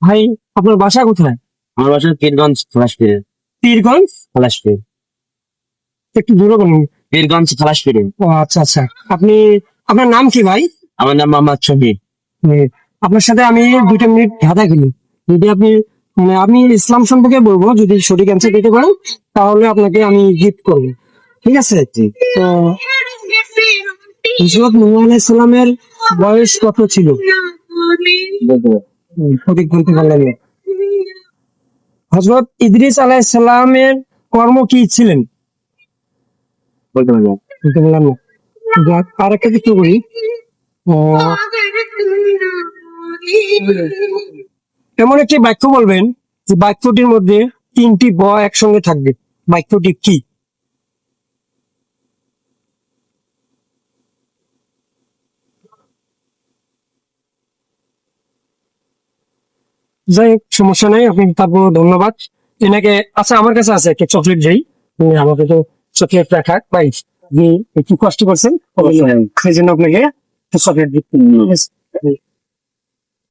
ভাই আপনার বাসা কোথায়? আমার বাসা পীরগঞ্জ খালাসপুরে। পীরগঞ্জ? খালাসপুর। একটু দূরে বলুন। পীরগঞ্জ খালাসপুরে। ও আচ্ছা আচ্ছা। আপনি, আপনার নাম কি ভাই? আমার নাম মোহাম্মদ শহীদ। আপনার সাথে আমি 2 মিনিট কথা কিনি, যদি আপনি আমি ইসলাম সম্পর্কে বলবো, যদি সঠিক অ্যান্সার দিতে পারেন তাহলে আপনাকে আমি গিফট করবো, ঠিক আছে? তো হযরত নূহ আলাইহিস সালামের বয়স কত ছিল? সঠিক বলতে পারলেন না। হযরত ইদ্রিস আলাইহিস সালামের কর্ম কি ছিলেন? বলতে পারবো। বলতে পারলাম না। যাক, আর একটা কিছু করি। আহ, এমন একটি বাক্য বলবেন যে বাক্যটির মধ্যে 3টি ব একসঙ্গে থাকবে, বাক্যটি কি? যাই হোক, সমস্যা নাই, আপনি তারপর ধন্যবাদ এনাকে। আচ্ছা, আমার কাছে আছে একটা চকলেট, যেই আমাকে তো চকলেট রাখা ভাই, আপনি একটু কষ্ট করছেন, সেই জন্য আপনাকে চকলেট দিচ্ছি।